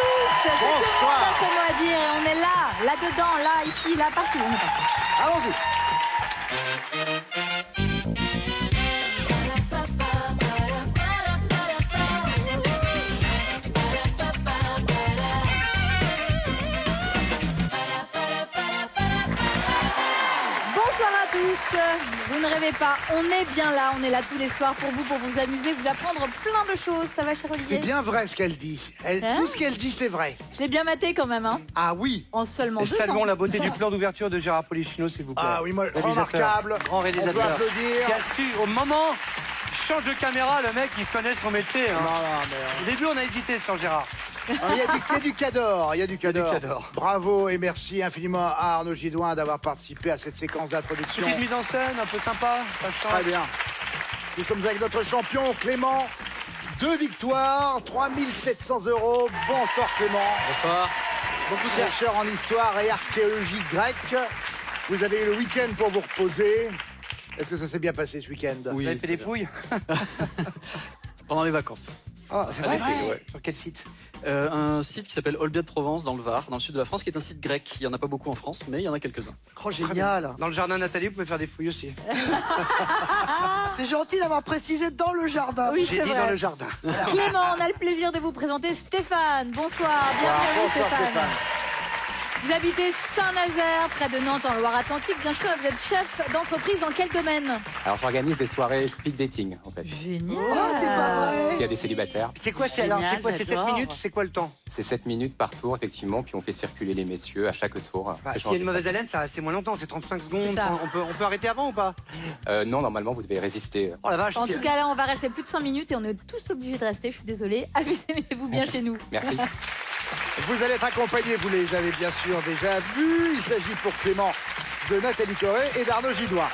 tous. C'est tout le monde Bonsoir. a son mot à dire et on est là, là-dedans, là, ici, là, partout. On est partout. Allons-y. Bonsoir à tous. Vous ne rêvez pas, on est bien là, on est là tous les soirs pour vous amuser, vous apprendre plein de choses. Ça va, cher Olivier? C'est bien vrai ce qu'elle dit. Hein? Tout ce qu'elle dit, c'est vrai. Je l'ai bien maté quand même, hein. Ah oui. En seulement Et 2 saluons ans. la beauté du plan d'ouverture de Gérard Polichino, s'il vous plaît. Ah oui, moi, Réalisateur. remarquable. Grand On peut réalisateur. applaudir. Qui a su, au moment, il change de caméra, le mec, il connaît son métier. Hein. Au début, on a hésité sur Gérard. Il y a du cador, il y a du cador. cador. Bravo et merci infiniment à Arnaud Gidouin d'avoir participé à cette séquence d'introduction. Petite mise en scène, un peu sympa, ça change. Très bien. Nous sommes avec notre champion Clément. 2 victoires, 3 700 €. Bonsoir Clément. Bonsoir. Beaucoup de chercheurs en histoire et archéologie grecque. Vous avez eu le week-end pour vous reposer. Est-ce que ça s'est bien passé ce week-end? Vous avez fait des fouilles? Pendant les vacances. Ah, c'est vrai. Ouais. Sur quel site? Un site qui s'appelle Olbia de Provence, dans le Var, dans le sud de la France, qui est un site grec. Il n'y en a pas beaucoup en France, mais il y en a quelques-uns. Oh, génial. Dans le jardin Nathalie, vous pouvez faire des fouilles aussi. C'est gentil d'avoir précisé dans le jardin. Oui, J'ai c'est dit vrai. dans le jardin. Clément, on a le plaisir de vous présenter Stéphane. Bonsoir, bienvenue à vous, Bonsoir Stéphane. Vous habitez Saint-Nazaire, près de Nantes, en Loire-Atlantique. Bien sûr, vous êtes chef d'entreprise dans quel domaine? Alors j'organise des soirées speed dating en fait. Génial. Oh, c'est pas vrai. S'il y a des célibataires, C'est quoi, c'est ces 7 minutes? C'est quoi le temps? c'est 7 minutes par tour effectivement, puis on fait circuler les messieurs à chaque tour. Bah, Ça s'il y a une change. mauvaise haleine, ça c'est moins longtemps, c'est 35 secondes. C'est ça. On peut arrêter avant ou pas? Non, normalement vous devez résister. Oh la vache. En tout cas, là, on va rester plus de 5 minutes et on est tous obligés de rester. Je suis désolée. Amusez-vous bien chez nous. Merci. Vous allez être accompagnés, vous les avez bien sûr déjà vus. Il s'agit pour Clément de Nathalie Corée et d'Arnaud Gidouin.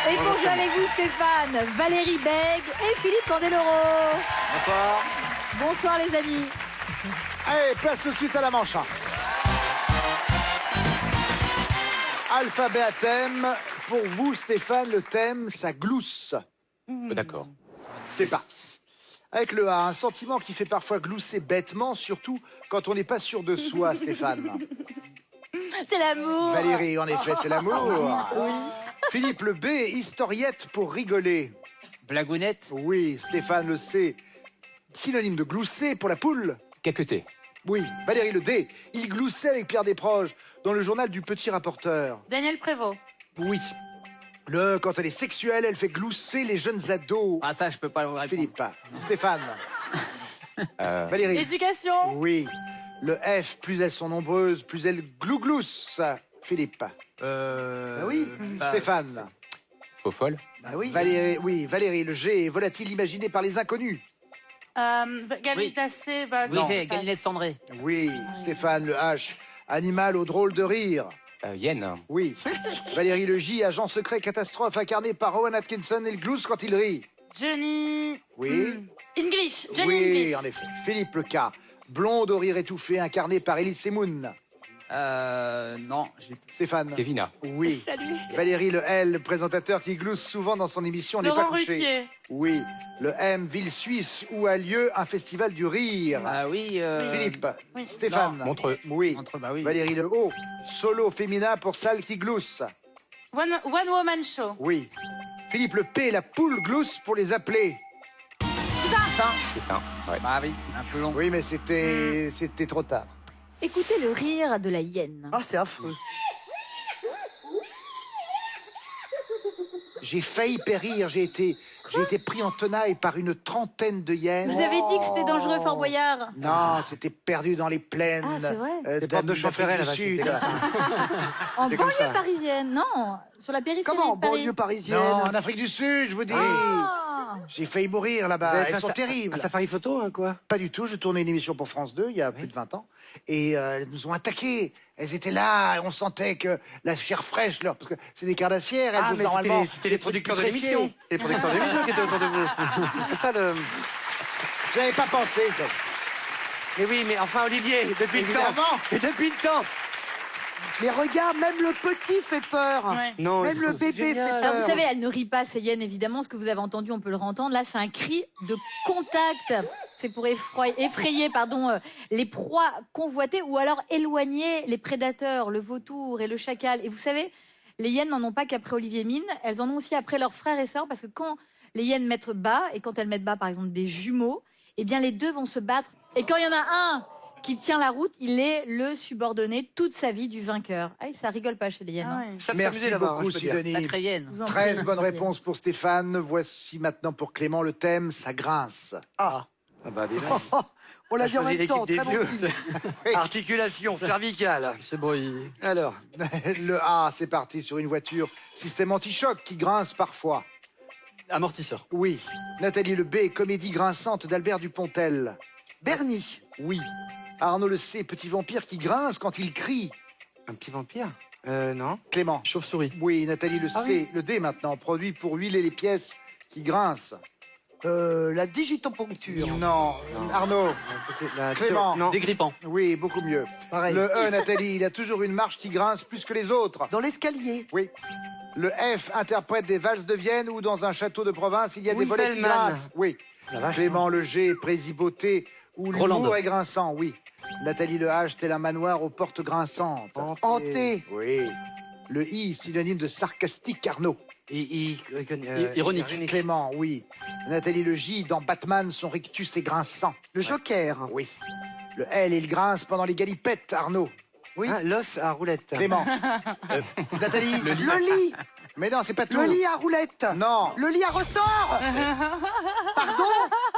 Et pour jouer avec vous, Stéphane, Valérie Bègue et Philippe Candeloro. Bonsoir. Bonsoir, les amis. Allez, place tout de suite à la manche. Alphabet à thème. Pour vous, Stéphane, le thème, ça glousse. D'accord. C'est parti. Avec le A, un sentiment qui fait parfois glousser bêtement, surtout quand on n'est pas sûr de soi, Stéphane. C'est l'amour. Valérie, en effet, c'est l'amour. Philippe, le B, historiette pour rigoler. Blagounette. Oui, Stéphane, le C, synonyme de glousser pour la poule. Caqueté. Oui, Valérie, le D, il gloussait avec Pierre Desproges dans le journal du petit rapporteur. Daniel Prévost. Oui. Le, quand elle est sexuelle, elle fait glousser les jeunes ados. Ah ça, je peux pas le répondre. Philippe, Stéphane, Valérie. Éducation. Oui. Le F, plus elles sont nombreuses, plus elles gloussent. Philippe. Ah oui. Stéphane. Faux folle. Ah oui. Valérie, oui. Valérie, le G, volatile imaginé par les inconnus. Galinacé. Oui, j'ai Galinette cendrée. Oui. Stéphane, le H, animal au drôle de rire. Yen. Oui. Valérie, le J, agent secret catastrophe incarné par Rowan Atkinson et le glousse quand il rit. Johnny. Oui. English. Oui, en effet. Philippe, le K, blonde au rire étouffé incarné par Elise Semoun. Non, j'ai... Stéphane. Kevina. Oui. Salut. Valérie, le L, présentateur qui glousse souvent dans son émission n'est pas couché. Oui. Le M, ville suisse où a lieu un festival du rire. Ah oui, Philippe. Stéphane. Montreux. Oui. Bah oui. Valérie, le O, solo féminin pour salle qui glousse. One Woman Show. Oui. Philippe, le P, la poule glousse pour les appeler. C'est ça. Ouais. Bah oui, un peu long. Oui, mais c'était trop tard. Écoutez le rire de la hyène. Ah, c'est affreux. J'ai failli périr, j'ai été pris en tenaille par une trentaine de hyènes. Vous avez dit que c'était dangereux, Fort Boyard. Non, c'était perdu dans les plaines. Ah, c'est vrai. Les portes de Champéret, d'Afrique là-bas, du Sud. En C'est comme ça. banlieue parisienne, non. Sur la périphérie Comment, de Paris. banlieue parisienne? Non, en Afrique du Sud, je vous dis. Ah. J'ai failli mourir Vous là-bas. avez fait Elles sont terribles. Un safari photo, hein, quoi? Pas du tout. Je tournais une émission pour France 2 il y a plus de 20 ans. Et elles nous ont attaqués. Elles étaient là. Et on sentait que la chair fraîche, parce que c'est des cardassières. Elles Ah, bouffent mais normalement c'était des les trucs producteurs de putréfiés. l'émission. C'est les producteurs de l'émission qui étaient autour de vous. C'est ça le... Je n'avais pas pensé. Mais oui, mais enfin, Olivier, depuis le temps. Évidemment. Et depuis le temps. Mais regarde, même le petit fait peur. Non, Même le bébé fait Alors peur. vous savez, elle ne rit pas, ces hyènes, évidemment. Ce que vous avez entendu, on peut le entendre. Là, c'est un cri de contact. C'est pour effrayer les proies convoitées ou alors éloigner les prédateurs, le vautour et le chacal. Et vous savez, les hyènes n'en ont pas qu'après Olivier Mine, elles en ont aussi après leurs frères et sœurs, parce que quand les hyènes mettent bas, et quand elles mettent bas par exemple des jumeaux, eh bien les deux vont se battre. Et quand il y en a un qui tient la route, il est le subordonné toute sa vie du vainqueur. Ah, ça rigole pas chez les hyènes. Ah hein. ouais. Ça me Merci s'amusait là-bas, beaucoup, je peux dire. Sidonie. Sacrée hyène. Je vous en prie. 13 bonnes réponses pour Stéphane. Voici maintenant pour Clément le thème, ça grince. Ah bah dis donc. On l'a T'as dit en choisi même temps. l'équipe Très des bon yeux. film. Articulation cervicale. C'est bon, il... Alors, Le A, c'est parti sur une voiture. Système anti-choc qui grince parfois. amortisseur. Oui. Nathalie le B, comédie grinçante d'Albert Dupontel. Bernie. Oui. Arnaud le C, petit vampire qui grince quand il crie. un petit vampire non. Clément. Chauve-souris. Oui, Nathalie le Ah C, le D maintenant, produit pour huiler les pièces qui grincent. La digitoponcture. Non. Arnaud. Clément. Non. Dégrippant. Oui, beaucoup mieux. Pareil. Le E, Nathalie, il a toujours une marche qui grince plus que les autres. Dans l'escalier. Oui. Le F interprète des valses de Vienne ou dans un château de province, il y a des Oui, volets qui Feldman. grincent. Oui. La vache. Clément le G, présiboté ou Roland. l'humour est grinçant. Oui. Nathalie le H, tel un manoir aux portes grinçantes. Hanté. Oui. Le I, synonyme de sarcastique, Arnaud. Ironique. Clément, oui. Nathalie le J, dans Batman, son rictus est grinçant. Le joker. Oui. Le L, il grince pendant les galipettes, Arnaud. Oui. Ah, l'os à roulette. Clément. Nathalie. Le lit. Mais non, c'est pas tout. Le lit à roulette. Non. Le lit à ressort. Pardon.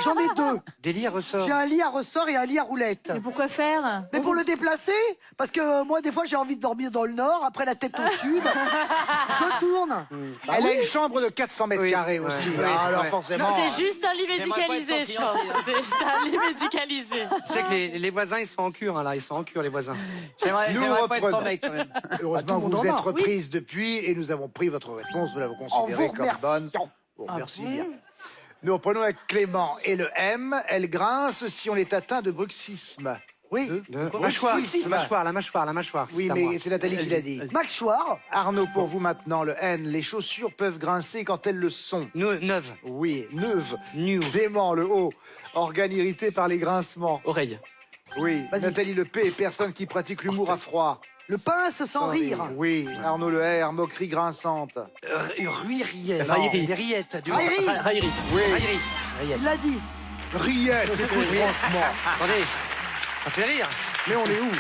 J'en ai deux. Délire ressort. J'ai un lit à ressort et un lit à roulette. Mais pourquoi faire? Mais pour le déplacer, parce que moi, des fois, j'ai envie de dormir dans le nord, après la tête au sud. Je tourne. Elle a une chambre de 400 mètres Oui, carrés ouais, aussi. ouais, Ah, alors ouais. forcément. C'est juste un lit J'aimerais pas médicalisé, être je son pense. C'est un lit médicalisé. Tu sais que les voisins, ils sont en cure, hein, là. Ils sont en cure, les voisins. J'aimerais Nous pas être son reprenons. mec quand même. Heureusement, tout le vous monde vous en êtes a. reprise depuis et nous avons pris votre réponse. Vous l'avez En considérée vous comme bonne. remerciant. Bon, merci bien. Nous reprenons avec Clément. Et le M, elle grince si on est atteint de bruxisme. Oui. Mâchoire, Bruxisme. la mâchoire. Oui, c'est à mais moi. c'est Nathalie qui l'a dit. Vas-y. Mâchoire. Arnaud, pour vous maintenant, le N, les chaussures peuvent grincer quand elles le sont. Neuve. Oui, neuve. New. Dément, le O, organe irrité par les grincements. Oreille. Oui, Vas-y. Nathalie le P, personne qui pratique l'humour à froid. Le pince sans rire. Oui, Arnaud le R, moquerie grinçante. Ruiriette. Raillerie. Des rillettes. Du Raillerie. Raillerie. Oui, Raillerie. Il l'a dit. Riette, écoute, franchement. Attendez, ça fait rire. Mais on est où?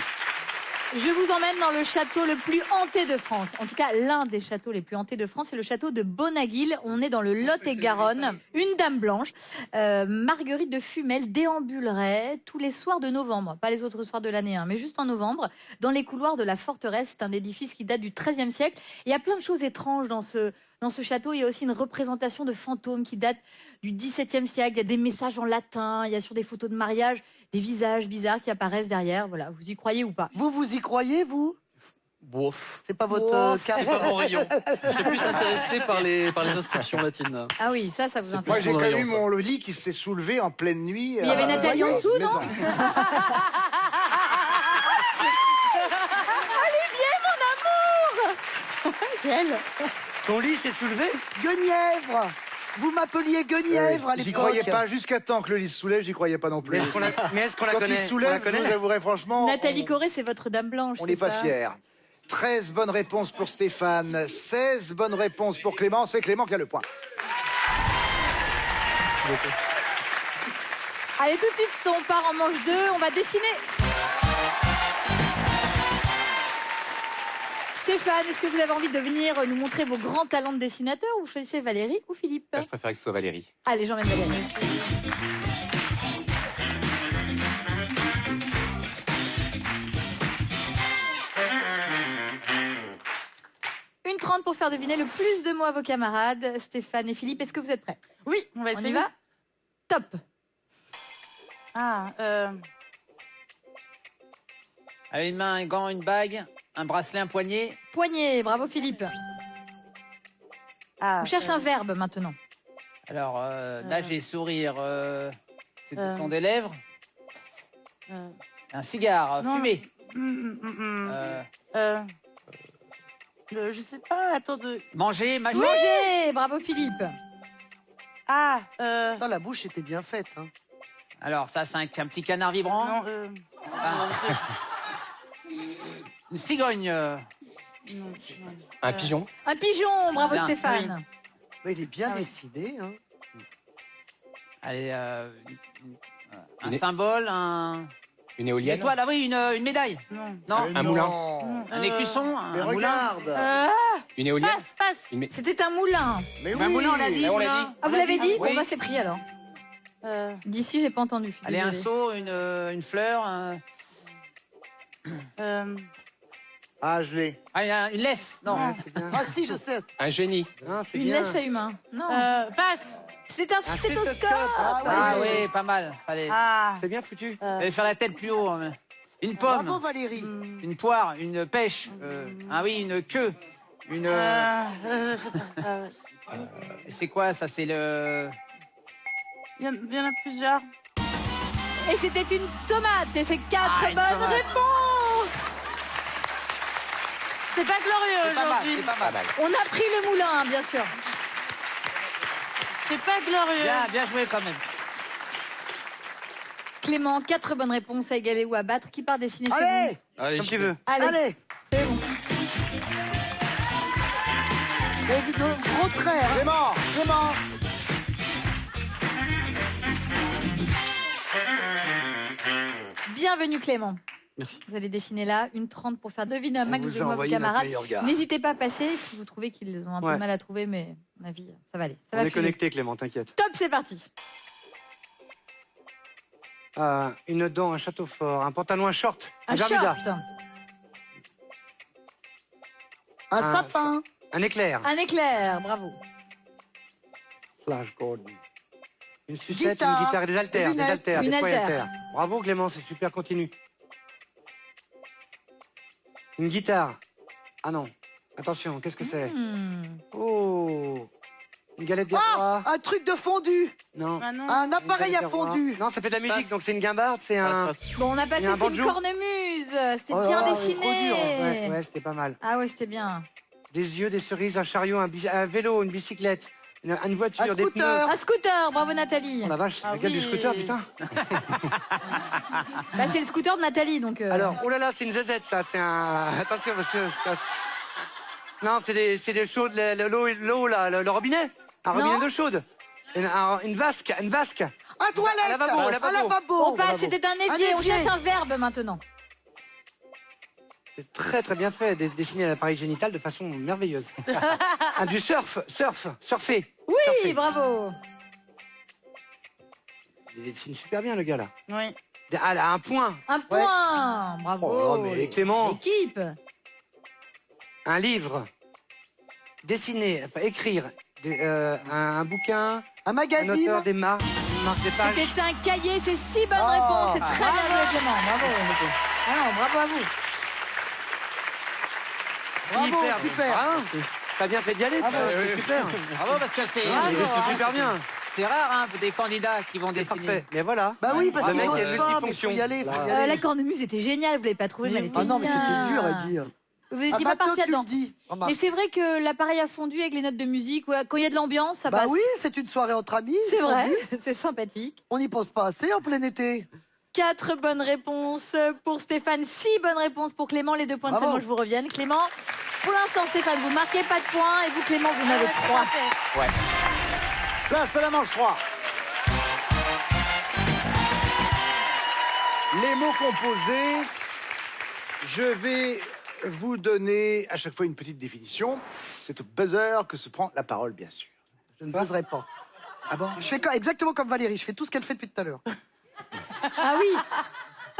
Je vous emmène dans le château le plus hanté de France. En tout cas, l'un des châteaux les plus hantés de France, c'est le château de Bonaguil. On est dans le Lot-et-Garonne. Une dame blanche, Marguerite de Fumel, déambulerait tous les soirs de novembre, pas les autres soirs de l'année, hein, mais juste en novembre, dans les couloirs de la forteresse. C'est un édifice qui date du XIIIe siècle. Et il y a plein de choses étranges dans ce château. Il y a aussi une représentation de fantômes qui date du XVIIe siècle. Il y a des messages en latin, il y a sur des photos de mariage des visages bizarres qui apparaissent derrière. Voilà, vous y croyez ou pas? Vous y croyez, vous? Bof. C'est pas votre Bof. cas. C'est pas mon rayon. Je suis plus intéressé par les inscriptions latines. Ah oui, ça vous C'est intéresse. Moi, plus j'ai mon quand même rayon, vu ça. mon lit qui s'est soulevé en pleine nuit. Il y avait Nathalie en dessous, non? Quelle? Ton lit s'est soulevé. Guenièvre. Vous m'appeliez Guenièvre à l'époque. J'y croyais pas, jusqu'à temps que le lit se soulève, j'y croyais pas non plus. Mais est-ce qu'on la Quand connaît? il se On la soulève, je connaît vous avouerai franchement, Nathalie Corée, c'est votre dame blanche. on c'est n'est pas ça fiers. 13 bonnes réponses pour Stéphane, 16 bonnes réponses pour Clément. C'est Clément qui a le point. Merci beaucoup. Allez, tout de suite, on part en manche 2. On va dessiner. Stéphane, est-ce que vous avez envie de venir nous montrer vos grands talents de dessinateur ou vous choisissez Valérie ou Philippe? Je préfère que ce soit Valérie. Allez, j'emmène Valérie. Une 30 pour faire deviner le plus de mots à vos camarades. Stéphane et Philippe, est-ce que vous êtes prêts? Oui, on va On y essayer. va? Top. Ah, Une main, un gant, une bague, un bracelet, un poignet. Poignet, bravo Philippe. ah, On cherche un verbe maintenant. Alors, nager, sourire, c'est le son des lèvres. Un cigare, Non. fumer. Je sais pas, attends de. Manger, mâcher. Manger, bravo Philippe. Ah, Dans la bouche était bien faite. Hein. Alors, ça, c'est un petit canard vibrant. Non, Une cigogne. non, Un pigeon. Un pigeon, bravo Bien. Stéphane. Mais il est bien Ah oui. décidé. Hein. Allez, un Une- symbole, Une une éolienne. étoile, ah oui, une médaille. non. Non, Mais Un moulin. non. un écusson, Mais un moulin. regarde. Une éolienne. Passe. C'était un moulin. Mais Un moulin, on l'a dit. on l'a moulin. dit. Ah, vous l'avez dit? Oui. Bon, bah, c'est pris alors. Euh, D'ici, j'ai pas entendu. je suis Allez, un désolée. seau, une fleur. euh, Ah, je l'ai. Ah, une laisse. Non. Non. Ah si, je sais. Un génie. Hein, c'est Une bien. laisse à humain. Non. passe. C'est un stéthoscope. Ah oui, pas mal. Fallait C'est bien foutu. fallait faire la tête plus haut. Une pomme, Bravo Valérie. une poire, une pêche. Ah oui, une queue. Une. Je sais pas. C'est quoi ça? C'est le. Il y en a plusieurs. Et c'était une tomate. Et c'est 4 Ah, une bonnes tomate. réponses. C'est pas glorieux C'est pas mal. aujourd'hui. C'est pas mal. On a pris le moulin, hein, bien sûr. C'est pas glorieux. Bien joué quand même. Clément, 4 bonnes réponses à égaler ou à battre. Qui part dessiner chez Allez, Allez, Comme tu veux. vous? Allez, allez. c'est bon. Et de gros traits. Hein. Clément. Clément. Bienvenue Clément. Merci. Vous allez dessiner là une 30 pour faire deviner un max vous de a moi vos envoyé notre camarades. meilleur gars. N'hésitez pas à passer si vous trouvez qu'ils ont un peu Ouais. de mal à trouver, mais à mon avis, ça va aller. Ça On va est filer. connecté, Clément, t'inquiète. Top, c'est parti. Une dent, un château fort, un pantalon, un short, Un Bermuda, short, Un Un sapin. un éclair, un éclair, bravo. Flash Gordon. Une sucette, Guitare, une guitare, des haltères, lunettes. des haltères, Une des poids haltère. haltères. Bravo Clément, c'est super, continue. Une guitare. Ah non, attention, qu'est-ce que c'est? Oh, une galette des rois. Un truc de fondu. Non. Ah non. Un Une appareil galette à des rois. fondu. Non, ça fait de la musique, Passe. donc c'est une guimbarde, c'est un... Passe. Bon, on a passé, Il y a un c'était une banjo. cornemuse. C'était Oh bien là, dessiné. trop dur. Ouais, ouais, c'était pas mal. Ah ouais, c'était bien. Des yeux, des cerises, un chariot, un vélo, une bicyclette, une voiture, Un des pneus. scooter. Un scooter, bravo Nathalie. Oh la vache, c'est Ah la gueule du oui. scooter, putain. Bah, c'est le scooter de Nathalie, donc. Alors, oh là là, c'est une zazette, ça. C'est un. Attention, monsieur. Non, c'est des chaudes, l'eau, là, le robinet. Un robinet Non. d'eau chaude. Une vasque, une vasque. Un toilette. Un lavabo, un lavabo. Un lavabo. On passe, c'était un évier. On évier. cherche un verbe maintenant. C'est très très bien fait, dessiné à l'appareil génital de façon merveilleuse. Du surfer. Oui, Surfer. bravo. Il dessine super bien, le gars, là. Oui. Ah, là, un point. Un point. Bravo. Oh, mais Clément. L'équipe. Un livre. Dessiner, enfin, écrire. Un bouquin. Un Un magazine. auteur, des marques des pages. C'était un cahier, c'est 6 bonnes Oh. réponses. C'est très bien joué, Clément. Bravo. Ah non, bravo à vous. Bravo, Hyper, super. Ah, t'as bien fait d'y aller, toi, c'est super. Bravo parce que c'est. Ah, mais c'est super bien. C'est rare, hein, des candidats qui vont C'est dessiner. parfait. Mais voilà. Bah oui, parce Le qu'il mec n'ose est pas, mais faut multifonction. y aller, faut y Là. aller. La cornemuse était géniale, vous l'avez pas trouvée, mais elle était Ah non, mais bien. c'était dur à dire. Vous n'étiez Ah pas bah, toi, parti tu le là-dedans. dis. Remarque. Mais c'est vrai que l'appareil a fondu avec les notes de musique. Ouais, quand il y a de l'ambiance, ça Bah passe. oui, c'est une soirée entre amis. C'est fondu. vrai, c'est sympathique. On n'y pense pas assez en plein été. 4 bonnes réponses pour Stéphane, 6 bonnes réponses pour Clément. Les 2 points de Bravo. seulement, je vous revienne. Clément, pour l'instant, Stéphane, vous marquez pas de points. Et vous, Clément, vous en avez 3. Place à la manche 3. Les mots composés. Je vais vous donner à chaque fois une petite définition. C'est au buzzer que se prend la parole, bien sûr. Je ne buzzerai pas. Ah bon? Je fais exactement comme Valérie, je fais tout ce qu'elle fait depuis tout à l'heure. Ah oui,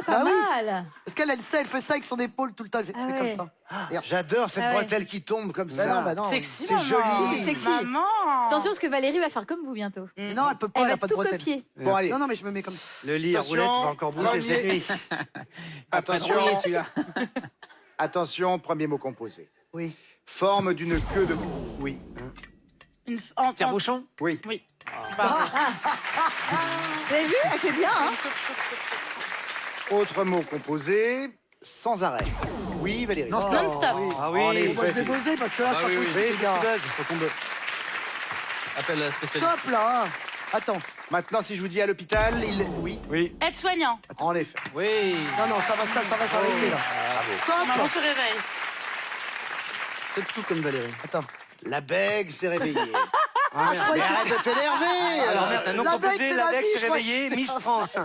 pas Bah oui. mal. Parce qu'elle, elle sait, elle fait ça avec son épaule tout le temps, elle fait, Ah fait ouais. comme ça. J'adore cette Ah ouais. bretelle qui tombe comme Bah ça. non, bah non. Sexy, C'est maman. joli. C'est sexy. Maman. Attention, parce que Valérie va faire comme vous bientôt. Non, elle peut pas, Elle elle a va pas de tout bretelle. copier. Bon, allez. Non, non, mais je me mets comme ça. Le lit à Attention, roulette va encore bouger premier. cette nuit. Pas Attention. drôle, celui-là. Attention, premier mot composé. Oui. Forme d'une queue de... Oui. Tire-bouchon. Oui. Oui. Vous avez vu, elle fait bien, hein. Autre mot composé, sans arrêt. Oui, Valérie. Non, stop. Non-stop. Ah oui, Oh, les Moi, je vais buzzer parce que là, Bah ça oui, peut oui. se faire, les gars. faut tomber. Appelle la spécialiste. Stop, là. Attends. Maintenant, si je vous dis à l'hôpital, il... Oui, Oui. Aide-soignant. en effet. Oui. Non, ça va s'arrêter là. Maman Stop. se réveille. Faites tout comme Valérie. Attends. La bègue s'est réveillée. Ah, merde. Mais arrête de t'énerver. Alors merde, un nom La proposé, Bec, c'est la la Bec vie, s'est je crois. réveillée, Miss France.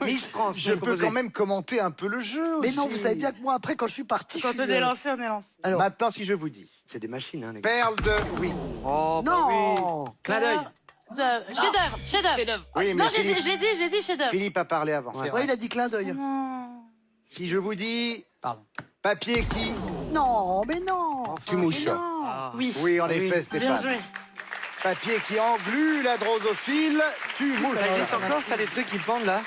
Miss France. Je nom peux proposé. quand même commenter un peu le jeu Mais aussi. non, vous savez bien que moi, après, quand je suis parti, Quand je on suis... est lancé, on est lancé. Alors, Maintenant, si je vous dis C'est des machines, hein, les gars. perle de... Oui. Oh, bah oui. non. Clin d'œil. Chef-d'œuvre, chef-d'œuvre. Oui, Non, mais je l'ai dit, chef-d'œuvre. Philippe a parlé avant. Ouais. Ouais, il a dit clin d'œil. Si je vous dis Pardon. papier qui... Non, mais non. Tu mouches. Mais non. Ah. Oui. Oui, en Oui. effet, Bien Stéphane. joué. Papier qui englue la drosophile, tu mouches. Ça existe encore, ça, les trucs qui pendent là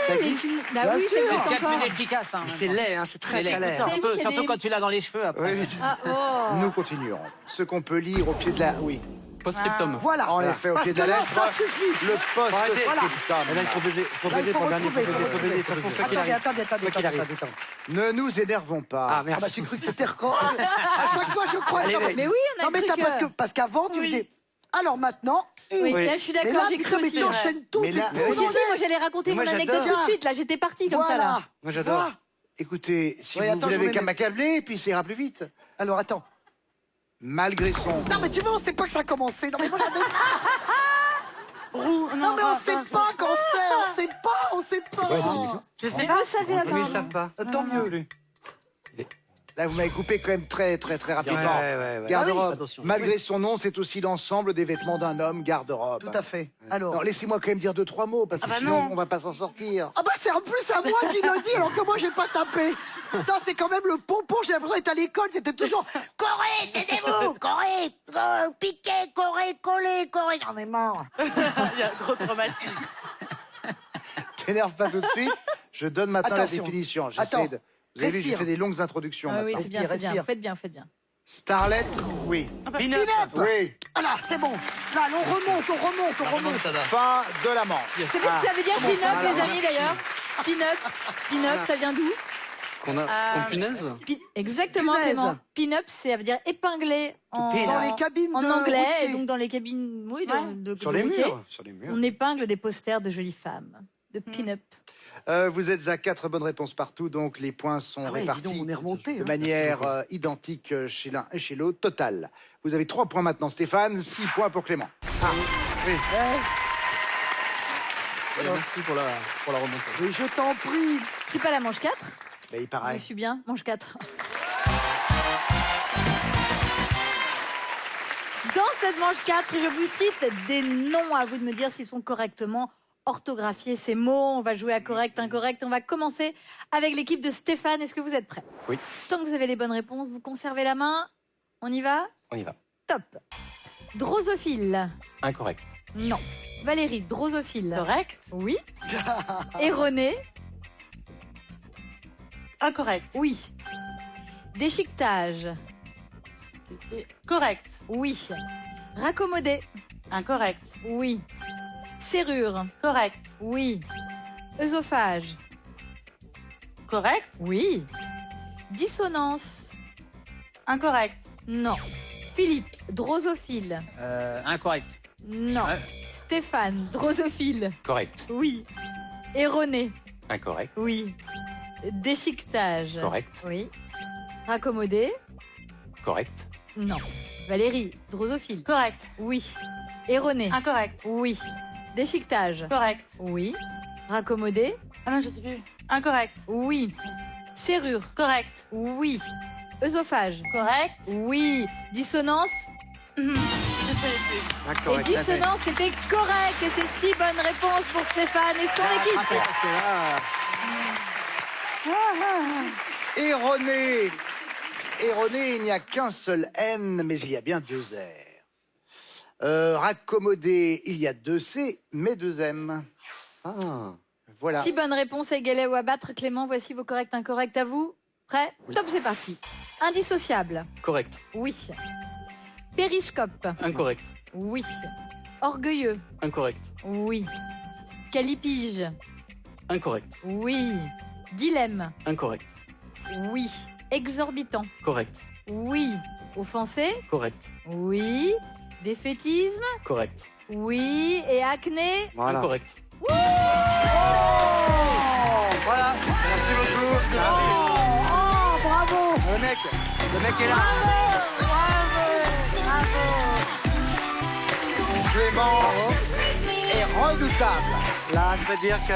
Ça Les existe cul- Bah Bien oui, sûr. ça C'est ce existe qu'il y a de encore. plus efficace. Hein, C'est laid, hein, c'est très C'est laid. très laid. C'est lui Surtout, qui a surtout des- quand tu l'as dans les cheveux après. Oui. Ah, oh. Nous continuons. Ce qu'on peut lire au pied de la... Oui, Post-scriptum. Voilà. en effet, au Parce pied que de la là, lettre, ça suffit. le Arrêtez. post-scriptum. Eh ben, il faut baiser, faut Là, il baiser faut pour gagner, retrouver. faut baiser, de toute façon, quoi qu'il Attendez, arrive. attendez. Quoi qu'il arrive. Attends. Ne nous énervons pas. Ah, Ah bah merci. j'ai cru que c'était record. À chaque fois, je crois. Allez, Non, allez. Mais oui, on a Non, mais cru t'as parce qu'avant, tu Oui. faisais. Alors maintenant. Oui, Oui. là, je suis Mais d'accord, là, j'ai putain, cru mais aussi. t'enchaînes tout. Mais c'est là- tout. mais oui, Si, si, moi j'allais raconter Moi, mon j'adore. anecdote tout de suite, là j'étais partie comme ça là. Voilà. Moi, j'adore. Voilà. Écoutez, si Oui, vous attends, n'avez j'en ai qu'à même- m'accabler, puis ça ira plus vite. Alors attends. Malgré son... Non, mais tu vois, on sait pas que ça a commencé. Non, mais voilà. Roux, Non, mais on sait pas quand c'est. On sait pas. On sait pas. Je sais Vous pas. le savez Mais ils apparemment. savent pas. Tant mieux. Là, vous m'avez coupé quand même très rapidement. Ouais. Garde-robe. Ah oui. Attention. Malgré son nom, c'est aussi l'ensemble des vêtements d'un homme, garde-robe. Tout à fait. Alors. Alors, laissez-moi quand même dire 2-3 mots, parce que Ah bah sinon, non. on va pas s'en sortir. Ah bah c'est en plus à moi qui le dit alors que moi j'ai pas tapé. Ça c'est quand même le pompon, j'ai l'impression d'être à l'école, c'était toujours Corée, taisez-vous, Corée, piqué, Corée, collé, Corée. J'en ai marre. Il y a un gros traumatisme. T'énerve pas tout de suite. Je donne maintenant Attention. la définition. Attends. Vous avez vu, j'ai Respire. fait des longues introductions Ah oui, maintenant. c'est bien, Respire, c'est bien. respire. Faites bien, faites bien. Starlet, oui. Pin-up. Oui. Voilà, c'est bon. Là, on remonte. Fin de la manche. Yes. C'est vrai que ça veut dire comment ça, pin-up, les alors, amis, merci. d'ailleurs. Pin-up, ça vient d'où Qu'on a qu'on punaise. Exactement, Punaise. Clément. Pin-up, ça veut dire épinglé en, pin. Dans les cabines en de anglais, routiers. et donc dans les cabines oui, Ouais. Sur de les routiers. murs. Sur les murs. On épingle des posters de jolies femmes, de pin-up. Vous êtes à 4 bonnes réponses partout, donc les points sont Ah ouais, dis répartis donc, on est remonté. de hein. manière identique chez l'un et chez l'autre. Total. Vous avez 3 points maintenant, Stéphane, 6 points pour Clément. Et merci pour la remontée. Mais je t'en prie. C'est pas la manche 4 Mais il Je paraît. suis bien, manche 4. Dans cette manche 4, je vous cite des noms, à vous de me dire s'ils sont correctement orthographiés, ces mots. On va jouer à correct, incorrect. On va commencer avec l'équipe de Stéphane. Est-ce que vous êtes prêts? Oui. Tant que vous avez les bonnes réponses, vous conservez la main. On y va? On y va. Top. Drosophile. Incorrect. Non. Valérie, drosophile. Correct. Oui. Erroné. Incorrect. Oui. Déchiquetage. Correct. Oui. Raccommodé. Incorrect. Oui. Serrure. Correct. Oui. Œsophage. Correct. Oui. Dissonance. Incorrect. Non. Philippe, drosophile. Incorrect. Non. Ouais. Stéphane, drosophile. Correct. Oui. Erroné. Incorrect. Oui. Déchiquetage. Correct. Oui. Raccommodé. Correct. Non. Valérie, drosophile. Correct. Oui. Erroné. Incorrect. Oui. Déchiquetage. Correct. Oui. Raccommodé. Ah non, je sais plus. Incorrect. Oui. Serrure. Correct. Oui. Œsophage. Correct. Oui. Dissonance. Je sais plus. Ah, Et correct. dissonance, c'était correct. Et c'est 6 bonnes réponses pour Stéphane et son équipe. Erroné. Erroné, il n'y a qu'un seul N, mais il y a bien 2 R. Raccommodé, il y a 2 C, mais 2 M. Ah. Voilà. 6 bonnes réponses à égaler ou à battre. Clément, voici vos corrects, incorrects à vous. Prêt? Top, c'est parti. Indissociable. Correct. Oui. Périscope. Incorrect. Oui. Orgueilleux. Incorrect. Oui. Calipige. Incorrect. Oui. Dilemme. Incorrect. Oui. Exorbitant. Correct. Oui. Offensé. Correct. Oui. Défaitisme. Correct. Oui, et acné. Voilà. Incorrect. Voilà. Merci beaucoup. Oh, bravo. Le mec est là. Clément est redoutable. Là, je peux dire que...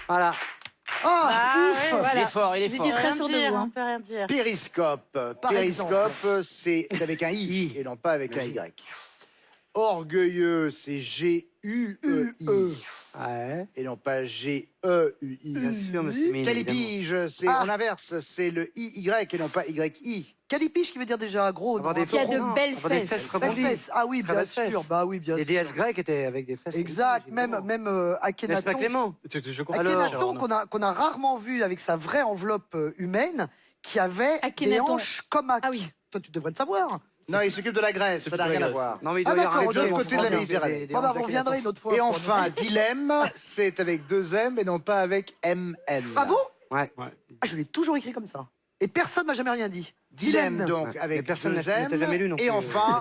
Voilà. Ah, ouf. voilà. Il est fort, il est Vous fort. étiez très Rien sûr de dire, vous. on Hein. peut rien dire. Périscope. Périscope, c'est avec un I et non pas avec un Y. Orgueilleux, c'est G-U-E-I Ouais. et non pas G-E-U-I. Bien sûr, monsieur Mine, Calipige, c'est Ah. en inverse, c'est le I-Y et non pas Y-I. Calipiche qui veut dire déjà gros. Avoir non, des un Qui a peu de rond. belles Avoir des fesses. fesses Belles rebondies. fesses. Ah oui, Très bien belles fesses. sûr. Bah oui, bien Les sûr. déesses grecques étaient avec des fesses. Exact, évidemment. même N'est-ce pas Akhenaton. Clément? Je comprends. Akhenaton qu'on a rarement vu avec sa vraie enveloppe humaine, qui avait des Akhenaton. hanches comme Ak. Ah oui. Toi, tu devrais le savoir. Non, il s'occupe de la Grèce, ça n'a rien à voir. Non, mais il Ah, doit y avoir d'accord, un c'est de l'autre peu côté de la Méditerranée. Bon, bah, vous reviendrez une autre fois. Et pour enfin, nous. dilemme, c'est avec deux M et non pas avec M-L. Ah bon? Ouais. Ah, je l'ai toujours écrit comme ça. Et personne m'a jamais rien dit. Dilemme, donc, Ouais. avec Mais personne deux n'a M. jamais lu non plus. Et enfin,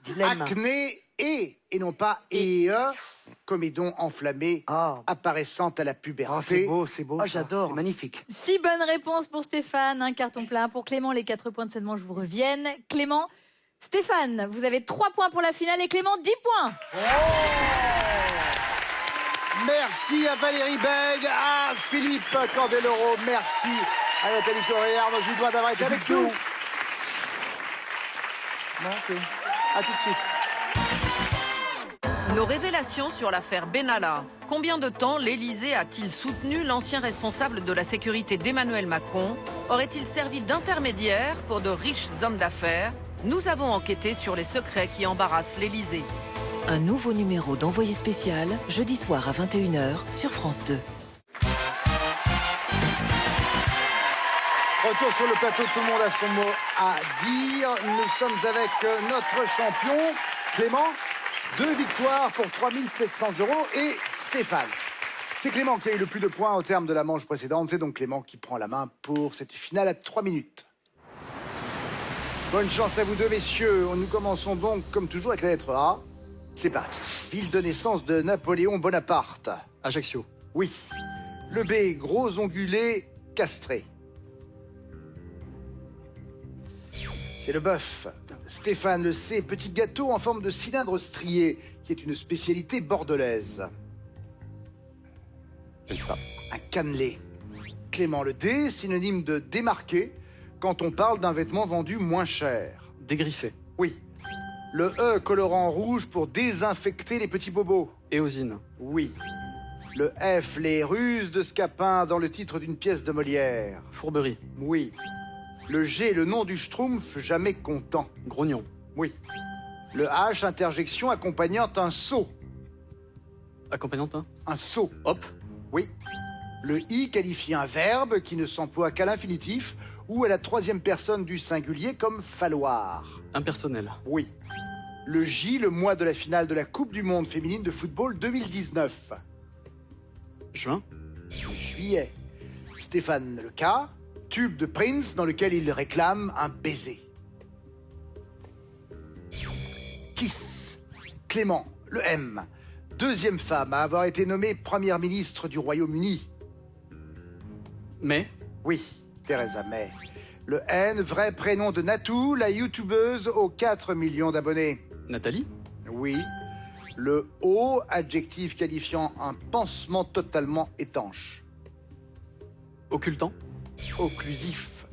Dilemme. acné et non pas et comédon enflammé Ah. apparaissant à la Oh, c'est puberté. beau, c'est beau. Ah, ça. j'adore. C'est magnifique. 6 bonnes réponses pour Stéphane, un carton plein. Pour Clément, les 4 points de cette manche vous reviennent. Clément, Stéphane, vous avez 3 points pour la finale et Clément, 10 points. Merci à Valérie Beg, à Philippe Candeloro, merci à Nathalie Correa, Arnaud Gildois d'avoir été avec nous. À tout de suite. Nos révélations sur l'affaire Benalla. Combien de temps l'Élysée a-t-il soutenu l'ancien responsable de la sécurité d'Emmanuel Macron? Aurait-il servi d'intermédiaire pour de riches hommes d'affaires? Nous avons enquêté sur les secrets qui embarrassent l'Élysée. Un nouveau numéro d'Envoyé spécial, jeudi soir à 21h sur France 2. Retour sur le plateau, tout le monde a son mot à dire. Nous sommes avec notre champion, Clément. 2 victoires pour 3 700 € et Stéphane. C'est Clément qui a eu le plus de points au terme de la manche précédente. C'est donc Clément qui prend la main pour cette finale à 3 minutes. Bonne chance à vous deux, messieurs. Nous commençons donc, comme toujours, avec la lettre A. C'est parti. Ville de naissance de Napoléon Bonaparte. Ajaccio. Oui. Le B, gros ongulé castré. C'est le bœuf. Stéphane, le C, petit gâteau en forme de cylindre strié, qui est une spécialité bordelaise. Je ne sais pas. Un cannelé. Clément, le D, synonyme de démarqué, quand on parle d'un vêtement vendu moins cher. Dégriffé. Oui. Le E, colorant rouge pour désinfecter les petits bobos. Éosine. Oui. Le F, les ruses de Scapin dans le titre d'une pièce de Molière. Fourberie. Oui. Le G, le nom du schtroumpf jamais content. Grognon. Oui. Le H, interjection accompagnant un saut. Accompagnante. Un saut. Hop. Oui. Le I qualifie un verbe qui ne s'emploie qu'à l'infinitif ou à la troisième personne du singulier comme falloir. Impersonnel. Oui. Le J, le mois de la finale de la Coupe du Monde féminine de football 2019. Juin. Juillet. Stéphane, le K, tube de Prince dans lequel il réclame un baiser. Kiss. Clément, le M, deuxième femme à avoir été nommée première ministre du Royaume-Uni. Mai. Oui, Theresa May. Le N, vrai prénom de Natou, la youtubeuse aux 4 millions d'abonnés. Nathalie. Oui. Le O, adjectif qualifiant un pansement totalement étanche. Occultant. Occlusif.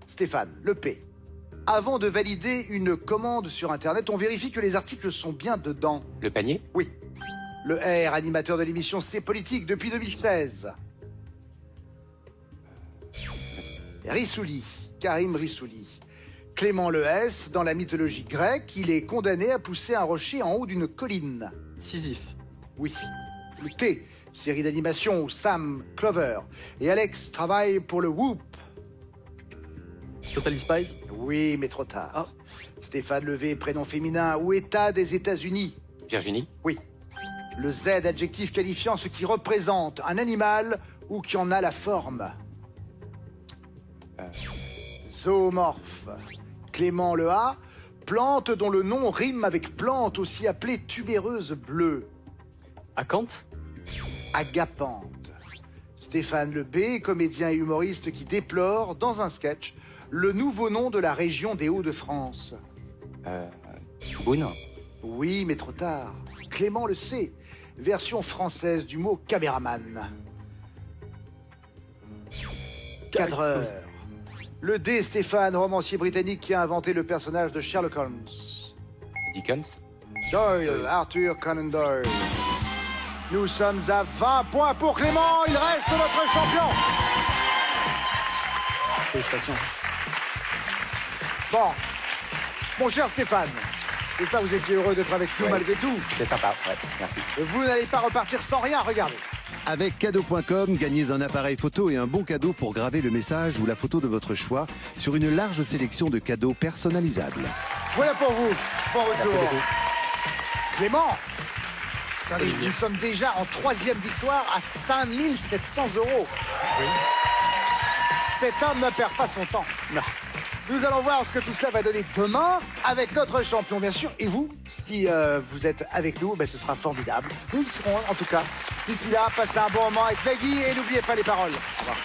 Stéphane, le P. Avant de valider une commande sur Internet, on vérifie que les articles sont bien dedans. Le panier? Oui. Le R, animateur de l'émission C'est Politique depuis 2016. Rissouli, Karim Rissouli. Clément le S, dans la mythologie grecque, il est condamné à pousser un rocher en haut d'une colline. Sisyphe. Oui. Le T, série d'animation où Sam, Clover et Alex travaillent pour le Whoop. Totally Spies. Oui, mais trop tard. Stéphane le V, prénom féminin ou État des États-Unis. Virginie? Oui. Le Z, adjectif qualifiant ce qui représente un animal ou qui en a la forme. Zoomorphe. Clément le A, plante dont le nom rime avec plante, aussi appelée tubéreuse bleue. Acanthe. Agapante. Stéphane Le B, comédien et humoriste qui déplore, dans un sketch, le nouveau nom de la région des Hauts-de-France. Beaune. Oui, mais trop tard. Clément le sait. Version française du mot caméraman. Cadreur. Le D, Stéphane, romancier britannique qui a inventé le personnage de Sherlock Holmes. Dickens. Doyle, Arthur Conan Doyle. Nous sommes à 20 points pour Clément. Il reste notre champion. Félicitations. Bon, mon cher Stéphane, j'espère que vous étiez heureux d'être avec nous Ouais. malgré tout. C'est sympa, ouais, merci. Vous n'allez pas repartir sans rien, regardez. Avec cadeau.com, gagnez un appareil photo et un bon cadeau pour graver le message ou la photo de votre choix sur une large sélection de cadeaux personnalisables. Voilà pour vous. Bon retour. beaucoup. Clément, attendez, nous sommes déjà en 3e victoire à 5 700 €. Oui. Cet homme ne perd pas son temps. Non. Nous allons voir ce que tout cela va donner demain avec notre champion, bien sûr. Et vous, si vous êtes avec nous, ben, ce sera formidable. Nous le serons, en tout cas. D'ici là, passez un bon moment avec Nagui et n'oubliez pas les paroles. Au revoir.